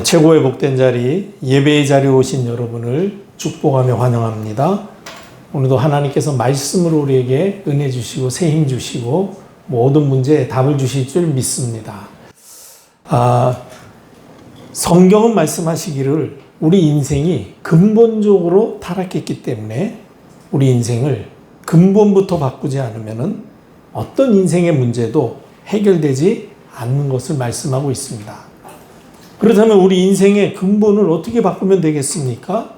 최고의 복된 자리, 예배의 자리에 오신 여러분을 축복하며 환영합니다. 오늘도 하나님께서 말씀으로 우리에게 은혜 주시고 새 힘 주시고 모든 문제에 답을 주실 줄 믿습니다. 성경은 말씀하시기를 우리 인생이 근본적으로 타락했기 때문에 우리 인생을 근본부터 바꾸지 않으면 어떤 인생의 문제도 해결되지 않는 것을 말씀하고 있습니다. 그렇다면 우리 인생의 근본을 어떻게 바꾸면 되겠습니까?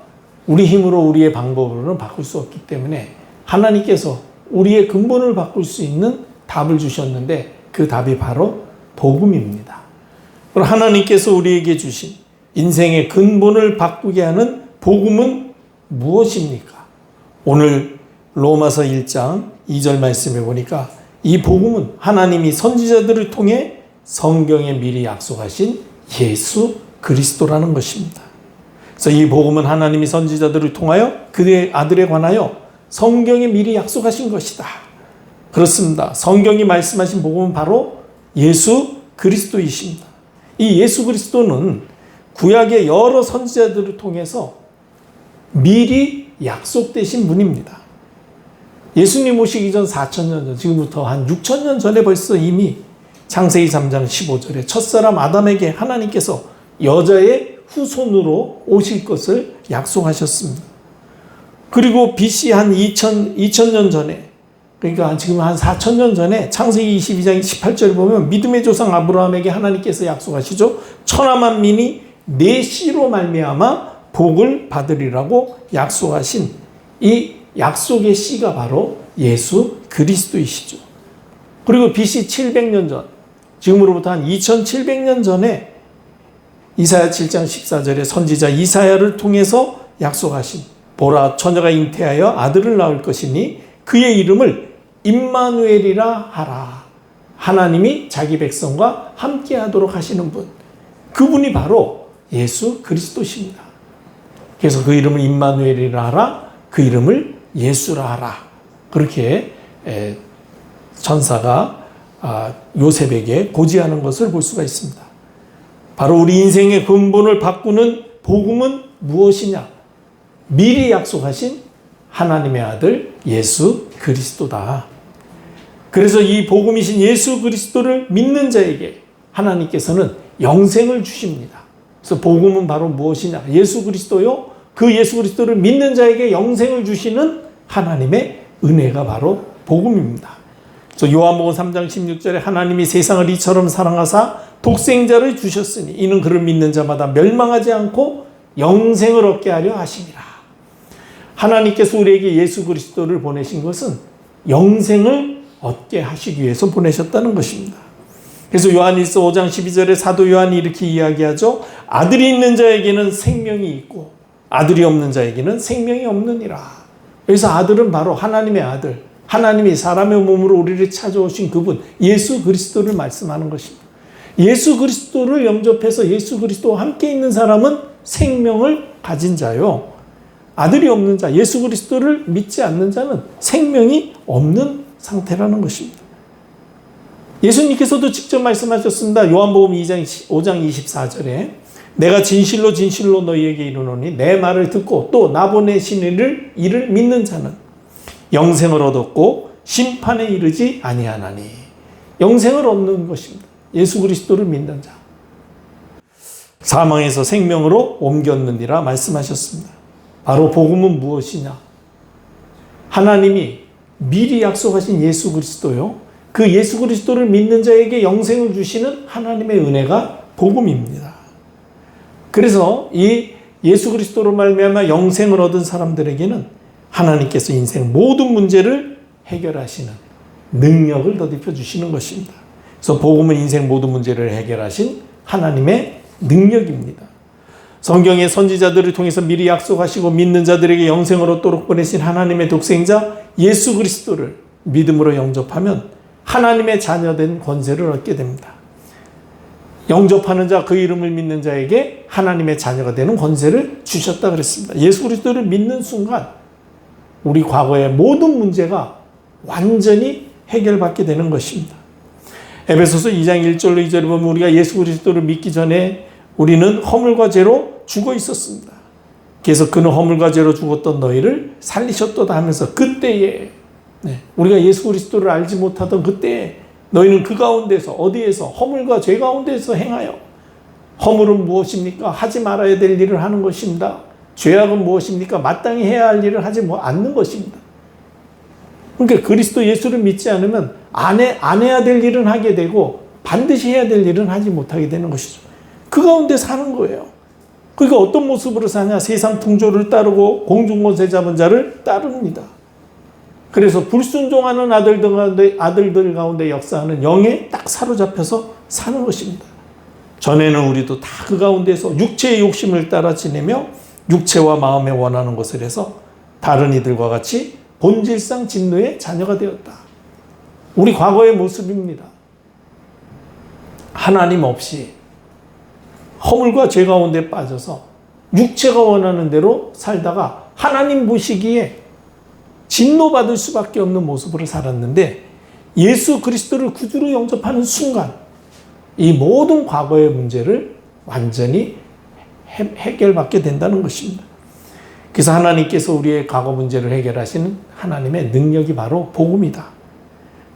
우리 힘으로 우리의 방법으로는 바꿀 수 없기 때문에 하나님께서 우리의 근본을 바꿀 수 있는 답을 주셨는데 그 답이 바로 복음입니다. 그럼 하나님께서 우리에게 주신 인생의 근본을 바꾸게 하는 복음은 무엇입니까? 오늘 로마서 1장 2절 말씀에 보니까 이 복음은 하나님이 선지자들을 통해 성경에 미리 약속하신 예수 그리스도라는 것입니다. 그래서 이 복음은 하나님이 선지자들을 통하여 그의 아들에 관하여 성경에 미리 약속하신 것이다. 그렇습니다. 성경이 말씀하신 복음은 바로 예수 그리스도이십니다. 이 예수 그리스도는 구약의 여러 선지자들을 통해서 미리 약속되신 분입니다. 예수님 오시기 전 4,000년 전, 지금부터 한 6,000년 전에 벌써 이미 창세기 3장 15절에 첫사람 아담에게 하나님께서 여자의 후손으로 오실 것을 약속하셨습니다. 그리고 BC 한 2000년 전에, 그러니까 지금 한 4,000년 전에 창세기 22장 18절에 보면 믿음의 조상 아브라함에게 하나님께서 약속하시죠. 천하 만민이 내 씨로 말미암아 복을 받으리라고 약속하신 이 약속의 씨가 바로 예수 그리스도이시죠. 그리고 BC 700년 전, 지금으로부터 한 2700년 전에 이사야 7장 14절에 선지자 이사야를 통해서 약속하신 보라 처녀가 잉태하여 아들을 낳을 것이니 그의 이름을 임마누엘이라 하라. 하나님이 자기 백성과 함께하도록 하시는 분, 그분이 바로 예수 그리스도십니다. 그래서 그 이름을 임마누엘이라 하라, 그 이름을 예수라 하라. 그렇게 천사가 요셉에게 고지하는 것을 볼 수가 있습니다. 바로 우리 인생의 근본을 바꾸는 복음은 무엇이냐? 미리 약속하신 하나님의 아들 예수 그리스도다. 그래서 이 복음이신 예수 그리스도를 믿는 자에게 하나님께서는 영생을 주십니다. 그래서 복음은 바로 무엇이냐? 예수 그리스도요. 그 예수 그리스도를 믿는 자에게 영생을 주시는 하나님의 은혜가 바로 복음입니다. 그래서 요한복음 3장 16절에 하나님이 세상을 이처럼 사랑하사 독생자를 주셨으니 이는 그를 믿는 자마다 멸망하지 않고 영생을 얻게 하려 하심이라. 하나님께서 우리에게 예수 그리스도를 보내신 것은 영생을 얻게 하시기 위해서 보내셨다는 것입니다. 그래서 요한일서 5장 12절에 사도 요한이 이렇게 이야기하죠. 아들이 있는 자에게는 생명이 있고 아들이 없는 자에게는 생명이 없느니라. 여기서 아들은 바로 하나님의 아들, 하나님이 사람의 몸으로 우리를 찾아오신 그분 예수 그리스도를 말씀하는 것입니다. 예수 그리스도를 영접해서 예수 그리스도와 함께 있는 사람은 생명을 가진 자요. 아들이 없는 자, 예수 그리스도를 믿지 않는 자는 생명이 없는 상태라는 것입니다. 예수님께서도 직접 말씀하셨습니다. 요한복음 5장 24절에 내가 진실로 진실로 너희에게 이르노니 내 말을 듣고 또 나 보내신 이를 믿는 자는 영생을 얻었고 심판에 이르지 아니하나니. 영생을 얻는 것입니다. 예수 그리스도를 믿는 자. 사망에서 생명으로 옮겼느니라 말씀하셨습니다. 바로 복음은 무엇이냐? 하나님이 미리 약속하신 예수 그리스도요. 그 예수 그리스도를 믿는 자에게 영생을 주시는 하나님의 은혜가 복음입니다. 그래서 이 예수 그리스도로 말미암아 영생을 얻은 사람들에게는 하나님께서 인생 모든 문제를 해결하시는 능력을 더입혀 주시는 것입니다. 그래서 복음은 인생 모든 문제를 해결하신 하나님의 능력입니다. 성경의 선지자들을 통해서 미리 약속하시고 믿는 자들에게 영생을 얻도록 보내신 하나님의 독생자 예수 그리스도를 믿음으로 영접하면 하나님의 자녀된 권세를 얻게 됩니다. 영접하는 자, 그 이름을 믿는 자에게 하나님의 자녀가 되는 권세를 주셨다 그랬습니다. 예수 그리스도를 믿는 순간 우리 과거의 모든 문제가 완전히 해결받게 되는 것입니다. 에베소서 2장 1절로 2절에 보면 우리가 예수 그리스도를 믿기 전에 우리는 허물과 죄로 죽어 있었습니다. 그래서 그는 허물과 죄로 죽었던 너희를 살리셨도다 하면서 그때에 우리가 예수 그리스도를 알지 못하던 그때에 너희는 그 가운데서 어디에서 않음과 죄 가운데서 행하여 허물은 무엇입니까? 하지 말아야 될 일을 하는 것입니다. 죄악은 무엇입니까? 마땅히 해야 할 일을 하지 않는 것입니다. 그러니까 그리스도 예수를 믿지 않으면 안 해야 될 일은 하게 되고 반드시 해야 될 일은 하지 못하게 되는 것이죠. 그 가운데 사는 거예요. 그러니까 어떤 모습으로 사냐? 세상 풍조를 따르고 공중권세 잡은 자를 따릅니다. 그래서 불순종하는 아들들 가운데 역사하는 영에 딱 사로잡혀서 사는 것입니다. 전에는 우리도 다 그 가운데서 육체의 욕심을 따라 지내며 육체와 마음에 원하는 것을 해서 다른 이들과 같이 본질상 진노의 자녀가 되었다. 우리 과거의 모습입니다. 하나님 없이 허물과 죄 가운데 빠져서 육체가 원하는 대로 살다가 하나님 보시기에 진노받을 수밖에 없는 모습으로 살았는데 예수 그리스도를 구주로 영접하는 순간 이 모든 과거의 문제를 완전히 해결받게 된다는 것입니다. 그래서 하나님께서 우리의 과거 문제를 해결하시는 하나님의 능력이 바로 복음이다.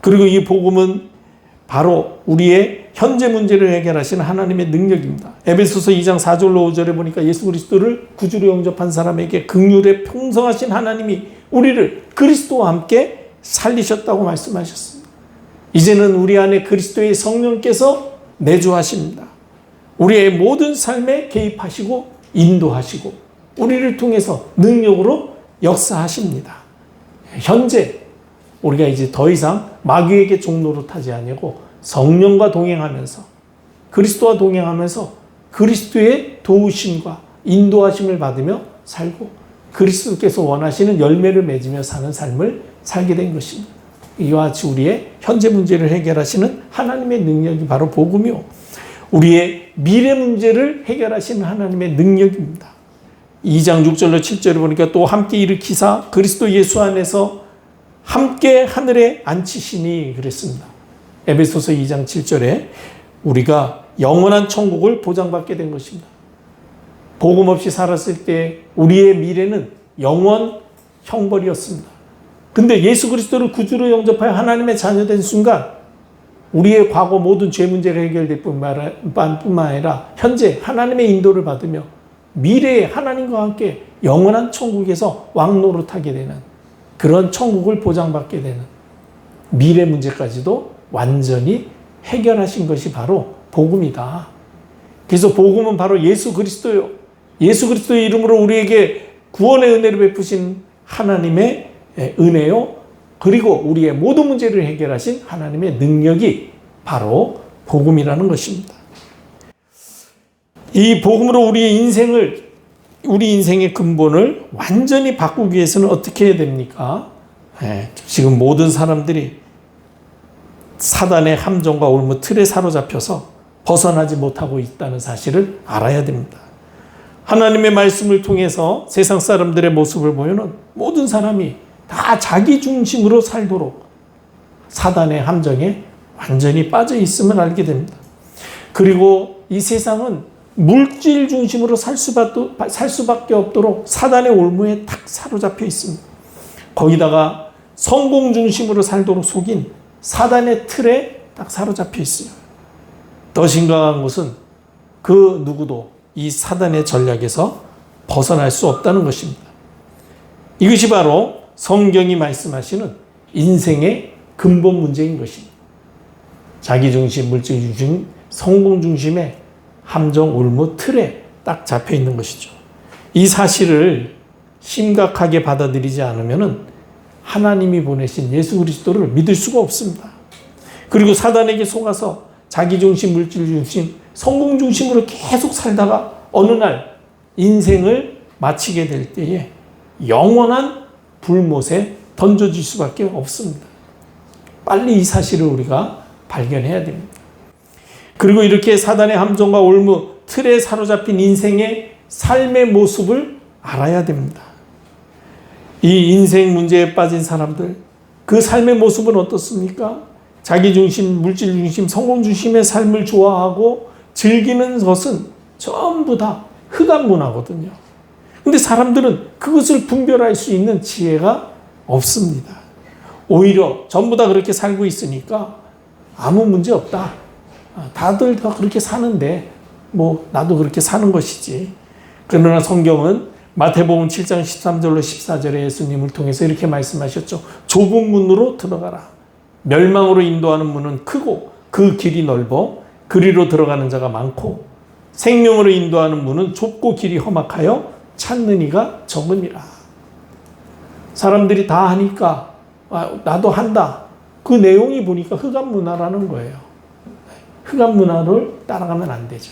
그리고 이 복음은 바로 우리의 현재 문제를 해결하시는 하나님의 능력입니다. 에베소서 2장 4절로 5절에 보니까 예수 그리스도를 구주로 영접한 사람에게 긍휼에 풍성하신 하나님이 우리를 그리스도와 함께 살리셨다고 말씀하셨습니다. 이제는 우리 안에 그리스도의 성령께서 내주하십니다. 우리의 모든 삶에 개입하시고 인도하시고 우리를 통해서 능력으로 역사하십니다. 현재 우리가 이제 더 이상 마귀에게 종노릇하지 아니고 성령과 동행하면서 그리스도와 동행하면서 그리스도의 도우심과 인도하심을 받으며 살고 그리스도께서 원하시는 열매를 맺으며 사는 삶을 살게 된 것입니다. 이와 같이 우리의 현재 문제를 해결하시는 하나님의 능력이 바로 복음이요. 우리의 미래 문제를 해결하시는 하나님의 능력입니다. 2장 6절로 7절을 보니까 또 함께 일으키사 그리스도 예수 안에서 함께 하늘에 앉히시니 그랬습니다. 에베소서 2장 7절에 우리가 영원한 천국을 보장받게 된 것입니다. 복음 없이 살았을 때 우리의 미래는 영원 형벌이었습니다. 근데 예수 그리스도를 구주로 영접하여 하나님의 자녀된 순간 우리의 과거 모든 죄 문제가 해결될 뿐만 아니라 현재 하나님의 인도를 받으며 미래에 하나님과 함께 영원한 천국에서 왕노릇하게 되는 그런 천국을 보장받게 되는 미래 문제까지도 완전히 해결하신 것이 바로 복음이다. 그래서 복음은 바로 예수 그리스도요. 예수 그리스도의 이름으로 우리에게 구원의 은혜를 베푸신 하나님의 은혜요. 그리고 우리의 모든 문제를 해결하신 하나님의 능력이 바로 복음이라는 것입니다. 이 복음으로 우리 인생의 근본을 완전히 바꾸기 위해서는 어떻게 해야 됩니까? 지금 모든 사람들이 사단의 함정과 올무 틀에 사로잡혀서 벗어나지 못하고 있다는 사실을 알아야 됩니다. 하나님의 말씀을 통해서 세상 사람들의 모습을 보여는 모든 사람이 다 자기 중심으로 살도록 사단의 함정에 완전히 빠져 있음을 알게 됩니다. 그리고 이 세상은 물질 중심으로 살 수밖에 없도록 사단의 올무에 탁 사로잡혀 있습니다. 거기다가 성공 중심으로 살도록 속인 사단의 틀에 딱 사로잡혀 있어요. 더 심각한 것은 그 누구도 이 사단의 전략에서 벗어날 수 없다는 것입니다. 이것이 바로 성경이 말씀하시는 인생의 근본 문제인 것입니다. 자기중심, 물질중심, 성공중심의 함정, 올무, 틀에 딱 잡혀 있는 것이죠. 이 사실을 심각하게 받아들이지 않으면 하나님이 보내신 예수 그리스도를 믿을 수가 없습니다. 그리고 사단에게 속아서 자기중심, 물질중심, 성공중심으로 계속 살다가 어느 날 인생을 마치게 될 때에 영원한 불못에 던져질 수밖에 없습니다. 빨리 이 사실을 우리가 발견해야 됩니다. 그리고 이렇게 사단의 함정과 올무, 틀에 사로잡힌 인생의 삶의 모습을 알아야 됩니다. 이 인생 문제에 빠진 사람들, 그 삶의 모습은 어떻습니까? 자기중심, 물질중심, 성공중심의 삶을 좋아하고 즐기는 것은 전부 다 흑암 문화거든요. 근데 사람들은 그것을 분별할 수 있는 지혜가 없습니다. 오히려 전부 다 그렇게 살고 있으니까 아무 문제 없다. 다들 다 그렇게 사는데 뭐 나도 그렇게 사는 것이지. 그러나 성경은 마태복음 7장 13절로 14절에 예수님을 통해서 이렇게 말씀하셨죠. 좁은 문으로 들어가라. 멸망으로 인도하는 문은 크고 그 길이 넓어 그리로 들어가는 자가 많고 생명으로 인도하는 문은 좁고 길이 험악하여 찾는 이가 적음이라. 사람들이 다 하니까 나도 한다. 그 내용이 보니까 흑암 문화라는 거예요. 흑암 문화를 따라가면 안 되죠.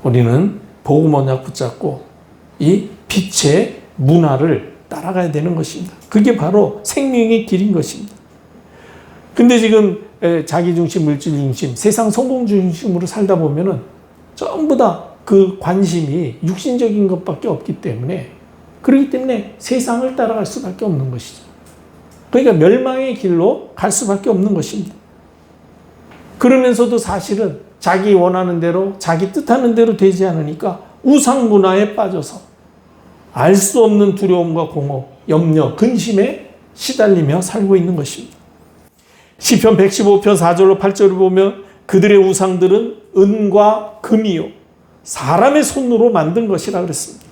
우리는 복음 언약 붙잡고 이 빛의 문화를 따라가야 되는 것입니다. 그게 바로 생명의 길인 것입니다. 근데 지금 자기 중심, 물질 중심, 세상 성공 중심으로 살다 보면은 전부 다 그 관심이 육신적인 것밖에 없기 때문에, 그렇기 때문에 세상을 따라갈 수밖에 없는 것이죠. 그러니까 멸망의 길로 갈 수밖에 없는 것입니다. 그러면서도 사실은 자기 원하는 대로, 자기 뜻하는 대로 되지 않으니까 우상 문화에 빠져서 알 수 없는 두려움과 공허, 염려, 근심에 시달리며 살고 있는 것입니다. 시편 115편 4절로 8절을 보면 그들의 우상들은 은과 금이요 사람의 손으로 만든 것이라 그랬습니다.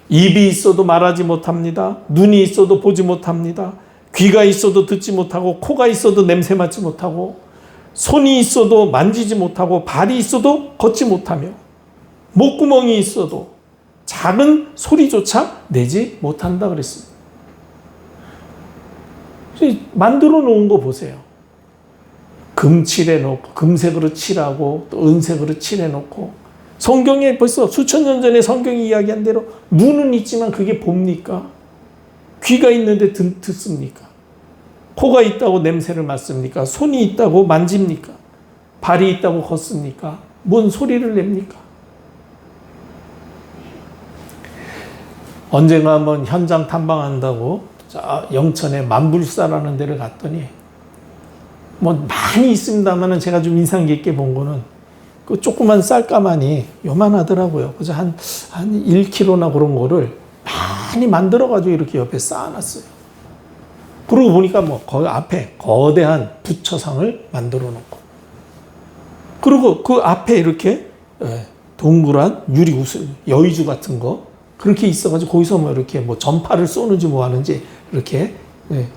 입이 있어도 말하지 못합니다. 눈이 있어도 보지 못합니다. 귀가 있어도 듣지 못하고 코가 있어도 냄새 맡지 못하고 손이 있어도 만지지 못하고 발이 있어도 걷지 못하며 목구멍이 있어도 작은 소리조차 내지 못한다 그랬습니다. 만들어 놓은 거 보세요. 금칠해 놓고 금색으로 칠하고 또 은색으로 칠해 놓고, 성경에 벌써 수천 년 전에 성경이 이야기한 대로 눈은 있지만 그게 봅니까? 귀가 있는데 듣습니까? 코가 있다고 냄새를 맡습니까? 손이 있다고 만집니까? 발이 있다고 걷습니까? 뭔 소리를 냅니까? 언젠가 한번 현장 탐방한다고 영천에 만불사라는 데를 갔더니 뭐 많이 있습니다만 제가 좀 인상 깊게 본 거는 그 조그만 쌀가마니 요만하더라고요. 그래서 한 1kg나 그런 거를 많이 만들어가지고 이렇게 옆에 쌓아놨어요. 그러고 보니까 뭐 거기 앞에 거대한 부처상을 만들어 놓고, 그리고 그 앞에 이렇게 동그란 유리 우슬, 여의주 같은 거 그렇게 있어가지고 거기서 뭐 이렇게 뭐 전파를 쏘는지 뭐 하는지 이렇게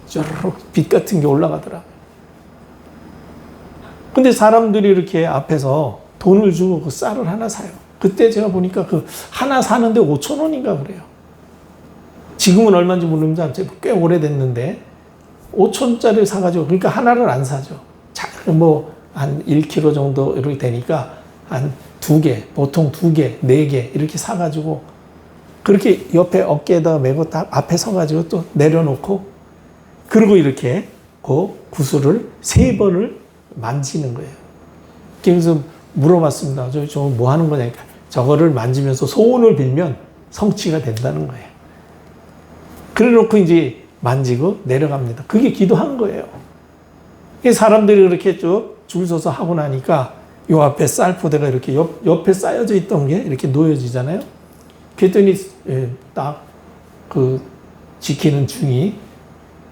쩌르륵 빛 같은 게 올라가더라고요. 근데 사람들이 이렇게 앞에서 돈을 주고 그 쌀을 하나 사요. 그때 제가 보니까 그 하나 사는데 5,000원인가 그래요. 지금은 얼마인지 모르는데 꽤 오래됐는데 5,000원짜리 사가지고, 그러니까 하나를 안 사죠. 뭐 한 1kg 정도 이렇게 되니까 한 2개, 보통 2개, 4개 이렇게 사가지고 그렇게 옆에 어깨에다 메고 딱 앞에 서가지고 또 내려놓고, 그리고 이렇게 그 구슬을 3번을 만지는 거예요. 그래서 물어봤습니다. 저 뭐 하는 거냐니까 저거를 만지면서 소원을 빌면 성취가 된다는 거예요. 그래 놓고 이제 만지고 내려갑니다. 그게 기도한 거예요. 사람들이 그렇게 쭉 줄 서서 하고 나니까 요 앞에 쌀 포대가 이렇게 옆에 쌓여져 있던 게 이렇게 놓여지잖아요. 그랬더니 딱 그 지키는 중이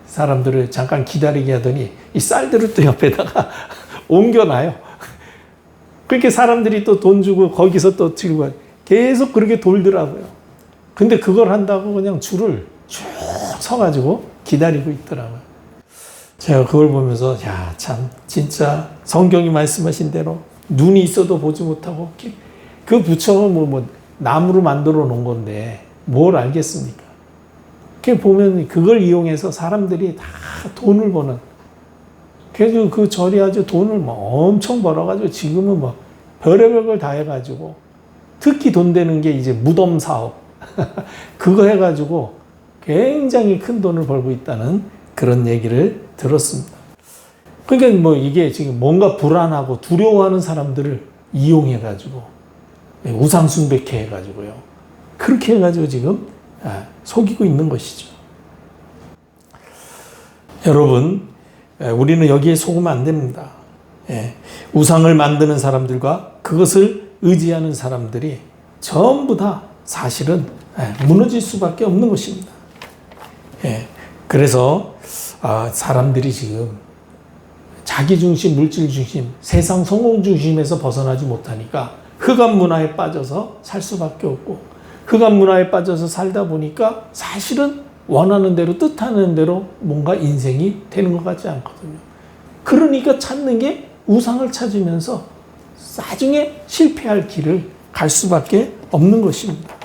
사람들을 잠깐 기다리게 하더니 이 쌀들을 또 옆에다가 옮겨놔요. 그렇게 사람들이 또 돈 주고 거기서 또 들고 계속 그렇게 돌더라고요. 근데 그걸 한다고 그냥 줄을 쭉 서가지고 기다리고 있더라고요. 제가 그걸 보면서 야, 참 진짜 성경이 말씀하신 대로 눈이 있어도 보지 못하고, 그 부처는 뭐 나무로 만들어 놓은 건데 뭘 알겠습니까? 그 보면 그걸 이용해서 사람들이 다 돈을 버는, 그래서 그 절이 아주 돈을 뭐 엄청 벌어가지고 지금은 뭐 별의별 걸 다 해가지고, 특히 돈 되는 게 이제 무덤 사업 그거 해가지고 굉장히 큰 돈을 벌고 있다는 그런 얘기를 들었습니다. 그러니까 뭐 이게 지금 뭔가 불안하고 두려워하는 사람들을 이용해가지고 우상숭배케 해가지고요. 그렇게 해가지고 지금 속이고 있는 것이죠. 여러분, 우리는 여기에 속으면 안 됩니다. 우상을 만드는 사람들과 그것을 의지하는 사람들이 전부 다 사실은 무너질 수밖에 없는 것입니다. 그래서 사람들이 지금 자기중심, 물질중심, 세상 성공중심에서 벗어나지 못하니까 흑암 문화에 빠져서 살 수밖에 없고, 흑암 문화에 빠져서 살다 보니까 사실은 원하는 대로, 뜻하는 대로 뭔가 인생이 되는 것 같지 않거든요. 그러니까 찾는 게 우상을 찾으면서 나중에 실패할 길을 갈 수밖에 없는 것입니다.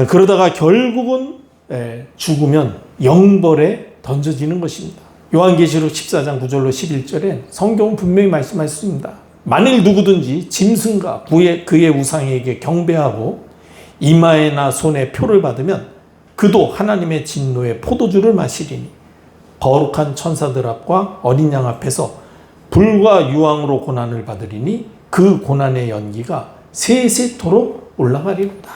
그러다가 결국은 죽으면 영벌에 던져지는 것입니다. 요한계시록 14장 9절로 11절에 성경은 분명히 말씀하셨습니다. 만일 누구든지 짐승과 그의 우상에게 경배하고 이마에나 손에 표를 받으면 그도 하나님의 진노의 포도주를 마시리니 거룩한 천사들 앞과 어린 양 앞에서 불과 유황으로 고난을 받으리니 그 고난의 연기가 세세토록 올라가리로다.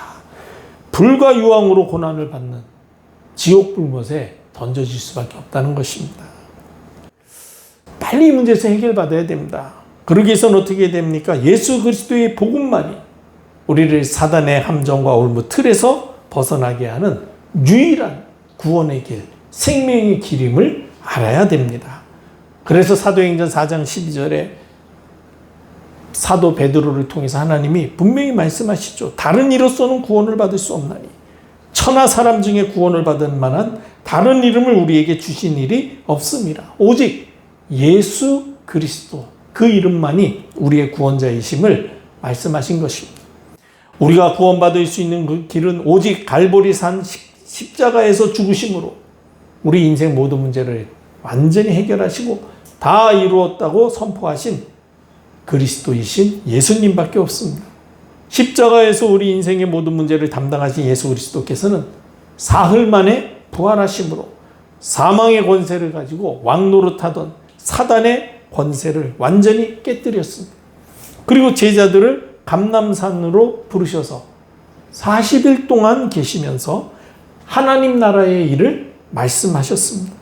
불과 유황으로 고난을 받는 지옥 불못에 던져질 수밖에 없다는 것입니다. 빨리 이 문제에서 해결받아야 됩니다. 그러기 위해서는 어떻게 됩니까? 예수 그리스도의 복음만이 우리를 사단의 함정과 올무 틀에서 벗어나게 하는 유일한 구원의 길, 생명의 길임을 알아야 됩니다. 그래서 사도행전 4장 12절에 사도 베드로를 통해서 하나님이 분명히 말씀하시죠. 다른 이로서는 구원을 받을 수 없나니 천하 사람 중에 구원을 받을 만한 다른 이름을 우리에게 주신 일이 없습니다. 오직 예수 그리스도, 그 이름만이 우리의 구원자이심을 말씀하신 것입니다. 우리가 구원받을 수 있는 그 길은 오직 갈보리 산 십자가에서 죽으심으로 우리 인생 모든 문제를 완전히 해결하시고 다 이루었다고 선포하신 그리스도이신 예수님밖에 없습니다. 십자가에서 우리 인생의 모든 문제를 담당하신 예수 그리스도께서는 사흘 만에 부활하심으로 사망의 권세를 가지고 왕노릇하던 사단의 권세를 완전히 깨뜨렸습니다. 그리고 제자들을 감람산으로 부르셔서 40일 동안 계시면서 하나님 나라의 일을 말씀하셨습니다.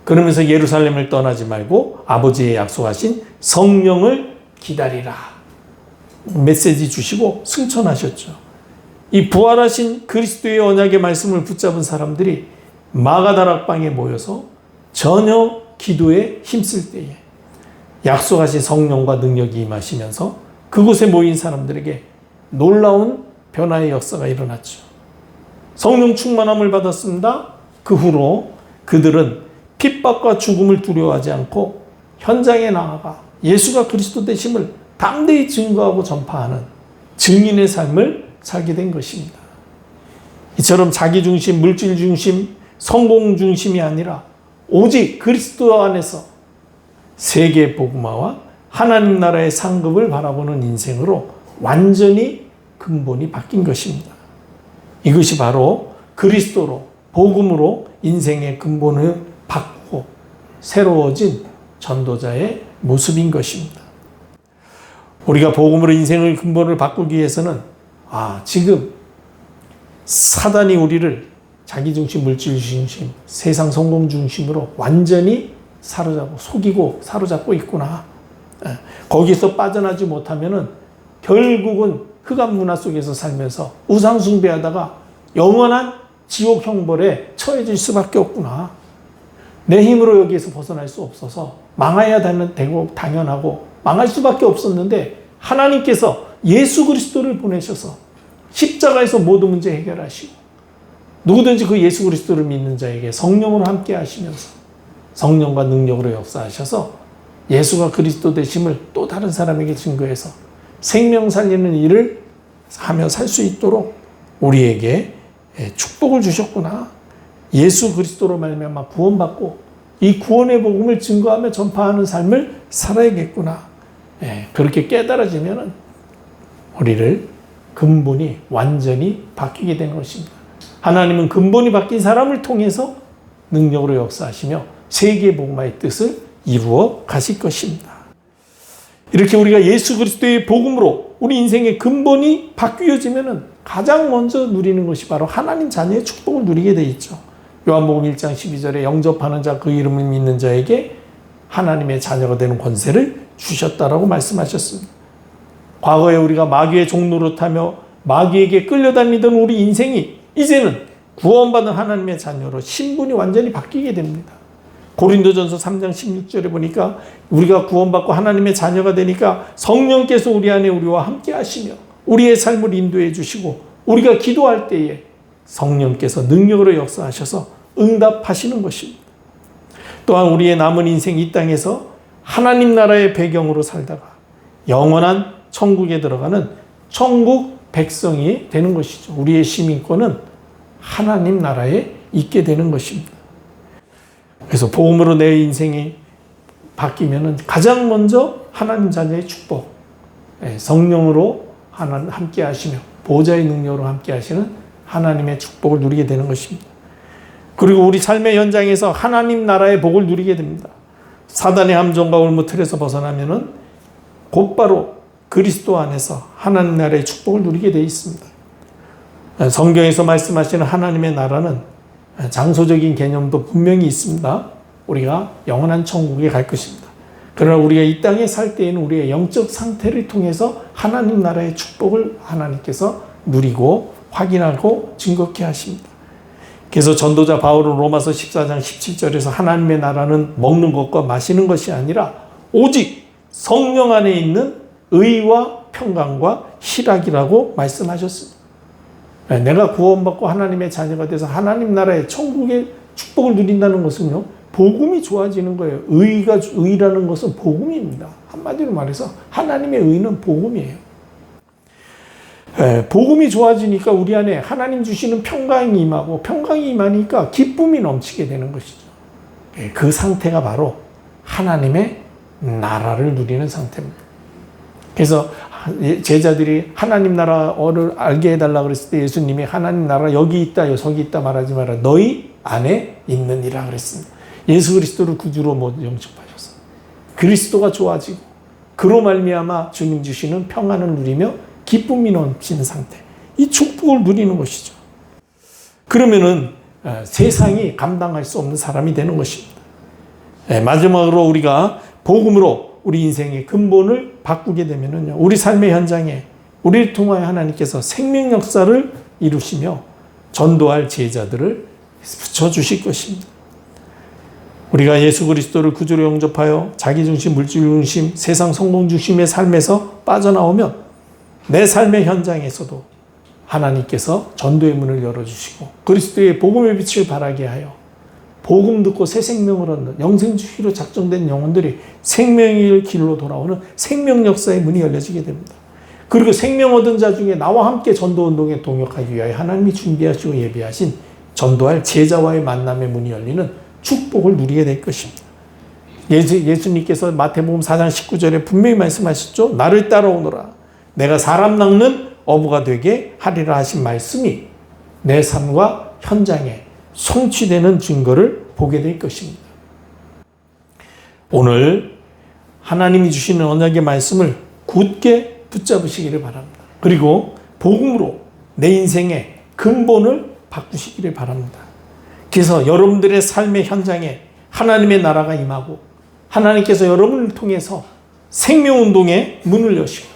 그러면서 예루살렘을 떠나지 말고 아버지의 약속하신 성령을 기다리라 메시지 주시고 승천하셨죠. 이 부활하신 그리스도의 언약의 말씀을 붙잡은 사람들이 마가다락방에 모여서 전혀 기도에 힘쓸 때에 약속하신 성령과 능력이 임하시면서 그곳에 모인 사람들에게 놀라운 변화의 역사가 일어났죠. 성령 충만함을 받았습니다. 그 후로 그들은 핍박과 죽음을 두려워하지 않고 현장에 나아가 예수가 그리스도 되심을 담대히 증거하고 전파하는 증인의 삶을 살게 된 것입니다. 이처럼 자기중심, 물질중심, 성공중심이 아니라 오직 그리스도 안에서 세계 복음화와 하나님 나라의 상급을 바라보는 인생으로 완전히 근본이 바뀐 것입니다. 이것이 바로 그리스도로, 복음으로 인생의 근본을 바꾸고 새로워진 전도자의 모습인 것입니다. 우리가 복음으로 인생의 근본을 바꾸기 위해서는 지금 사단이 우리를 자기중심, 물질중심, 세상 성공중심으로 완전히 속이고 사로잡고 있구나. 거기서 빠져나지 못하면은 결국은 흑암 문화 속에서 살면서 우상 숭배하다가 영원한 지옥 형벌에 처해질 수밖에 없구나. 내 힘으로 여기에서 벗어날 수 없어서 망해야 되고 당연하고 망할 수밖에 없었는데 하나님께서 예수 그리스도를 보내셔서 십자가에서 모든 문제 해결하시고 누구든지 그 예수 그리스도를 믿는 자에게 성령으로 함께 하시면서 성령과 능력으로 역사하셔서 예수가 그리스도 되심을 또 다른 사람에게 증거해서 생명 살리는 일을 하며 살 수 있도록 우리에게 축복을 주셨구나. 예수 그리스도로 말미암아 구원받고 이 구원의 복음을 증거하며 전파하는 삶을 살아야겠구나. 그렇게 깨달아지면 우리를 근본이 완전히 바뀌게 되는 것입니다. 하나님은 근본이 바뀐 사람을 통해서 능력으로 역사하시며 세계 복음화의 뜻을 이루어 가실 것입니다. 이렇게 우리가 예수 그리스도의 복음으로 우리 인생의 근본이 바뀌어지면 가장 먼저 누리는 것이 바로 하나님 자녀의 축복을 누리게 돼 있죠. 요한복음 1장 12절에 영접하는 자 그 이름을 믿는 자에게 하나님의 자녀가 되는 권세를 주셨다라고 말씀하셨습니다. 과거에 우리가 마귀의 종노릇하며 마귀에게 끌려다니던 우리 인생이 이제는 구원받은 하나님의 자녀로 신분이 완전히 바뀌게 됩니다. 고린도전서 3장 16절에 보니까 우리가 구원받고 하나님의 자녀가 되니까 성령께서 우리 안에 우리와 함께 하시며 우리의 삶을 인도해 주시고 우리가 기도할 때에 성령께서 능력으로 역사하셔서 응답하시는 것입니다. 또한 우리의 남은 인생 이 땅에서 하나님 나라의 배경으로 살다가 영원한 천국에 들어가는 천국 백성이 되는 것이죠. 우리의 시민권은 하나님 나라에 있게 되는 것입니다. 그래서 복음으로 내 인생이 바뀌면은 가장 먼저 하나님 자녀의 축복, 성령으로 함께 하시며 보좌의 능력으로 함께 하시는 하나님의 축복을 누리게 되는 것입니다. 그리고 우리 삶의 현장에서 하나님 나라의 복을 누리게 됩니다. 사단의 함정과 올무 틀에서 벗어나면은 곧바로 그리스도 안에서 하나님 나라의 축복을 누리게 되어 있습니다. 성경에서 말씀하시는 하나님의 나라는 장소적인 개념도 분명히 있습니다. 우리가 영원한 천국에 갈 것입니다. 그러나 우리가 이 땅에 살 때에는 우리의 영적 상태를 통해서 하나님 나라의 축복을 하나님께서 누리고 확인하고 증거케 하십니다. 그래서 전도자 바울은 로마서 14장 17절에서 하나님의 나라는 먹는 것과 마시는 것이 아니라 오직 성령 안에 있는 의와 평강과 희락이라고 말씀하셨습니다. 내가 구원받고 하나님의 자녀가 돼서 하나님 나라의 천국의 축복을 누린다는 것은요, 복음이 좋아지는 거예요. 의라는 것은 복음입니다. 한마디로 말해서 하나님의 의는 복음이에요. 복음이 좋아지니까 우리 안에 하나님 주시는 평강이 임하고 평강이 임하니까 기쁨이 넘치게 되는 것이죠. 그 상태가 바로 하나님의 나라를 누리는 상태입니다. 그래서 제자들이 하나님 나라를 알게 해달라 그랬을 때 예수님이 하나님 나라 여기 있다 저기 있다 말하지 마라 너희 안에 있느니라 그랬습니다. 예수 그리스도를 구주로 영접하셔서 그리스도가 좋아지고 그로 말미암아 주님 주시는 평안을 누리며 기쁨이 넘치는 상태, 이 축복을 누리는 것이죠. 그러면은 세상이 감당할 수 없는 사람이 되는 것입니다. 마지막으로 우리가 복음으로 우리 인생의 근본을 바꾸게 되면은요, 우리 삶의 현장에 우리를 통하여 하나님께서 생명 역사를 이루시며 전도할 제자들을 붙여주실 것입니다. 우리가 예수 그리스도를 구주로 영접하여 자기중심, 물질중심, 세상 성공중심의 삶에서 빠져나오면 내 삶의 현장에서도 하나님께서 전도의 문을 열어주시고 그리스도의 복음의 빛을 발하게 하여 복음 듣고 새 생명을 얻는 영생주의로 작정된 영혼들이 생명의 길로 돌아오는 생명 역사의 문이 열려지게 됩니다. 그리고 생명 얻은 자 중에 나와 함께 전도운동에 동역하기 위하여 하나님이 준비하시고 예비하신 전도할 제자와의 만남의 문이 열리는 축복을 누리게 될 것입니다. 예수님께서 마태복음 4장 19절에 분명히 말씀하셨죠. 나를 따라오너라. 내가 사람 낚는 어부가 되게 하리라 하신 말씀이 내 삶과 현장에 성취되는 증거를 보게 될 것입니다. 오늘 하나님이 주시는 언약의 말씀을 굳게 붙잡으시기를 바랍니다. 그리고 복음으로 내 인생의 근본을 바꾸시기를 바랍니다. 그래서 여러분들의 삶의 현장에 하나님의 나라가 임하고 하나님께서 여러분을 통해서 생명운동의 문을 여시고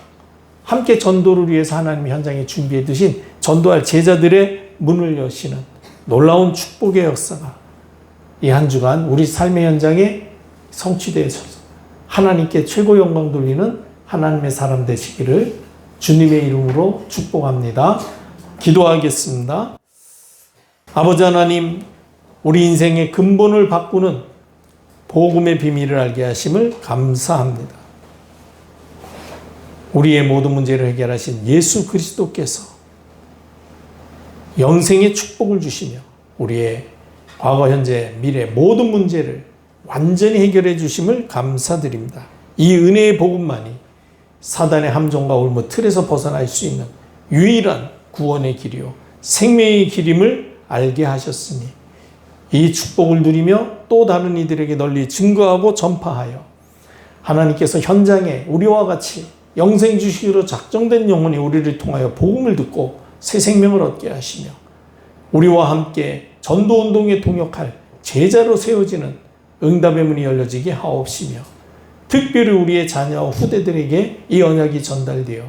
함께 전도를 위해서 하나님의 현장에 준비해 두신 전도할 제자들의 문을 여시는 놀라운 축복의 역사가 이 한 주간 우리 삶의 현장에 성취되어서 하나님께 최고 영광 돌리는 하나님의 사람 되시기를 주님의 이름으로 축복합니다. 기도하겠습니다. 아버지 하나님, 우리 인생의 근본을 바꾸는 복음의 비밀을 알게 하심을 감사합니다. 우리의 모든 문제를 해결하신 예수 그리스도께서 영생의 축복을 주시며 우리의 과거, 현재, 미래 모든 문제를 완전히 해결해 주심을 감사드립니다. 이 은혜의 복음만이 사단의 함정과 올무 틀에서 벗어날 수 있는 유일한 구원의 길이요 생명의 길임을 알게 하셨으니 이 축복을 누리며 또 다른 이들에게 널리 증거하고 전파하여 하나님께서 현장에 우리와 같이 영생 주시기로 작정된 영혼이 우리를 통하여 복음을 듣고 새 생명을 얻게 하시며 우리와 함께 전도운동에 동역할 제자로 세워지는 응답의 문이 열려지게 하옵시며 특별히 우리의 자녀 후대들에게 이 언약이 전달되어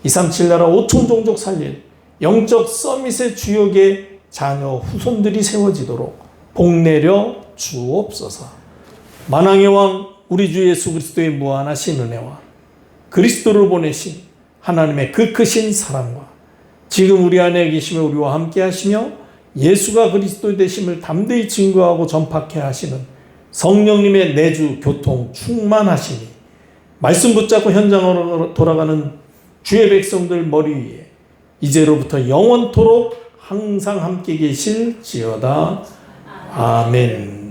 237 나라 5천 종족 살릴 영적 서밋의 주역의 자녀 후손들이 세워지도록 복내려 주옵소서. 만왕의 왕 우리 주 예수 그리스도의 무한하신 은혜와 그리스도를 보내신 하나님의 그 크신 사랑과 지금 우리 안에 계시며 우리와 함께 하시며 예수가 그리스도 되심을 담대히 증거하고 전파케 하시는 성령님의 내주 교통 충만하시니 말씀 붙잡고 현장으로 돌아가는 주의 백성들 머리 위에 이제로부터 영원토록 항상 함께 계실지어다. 아멘.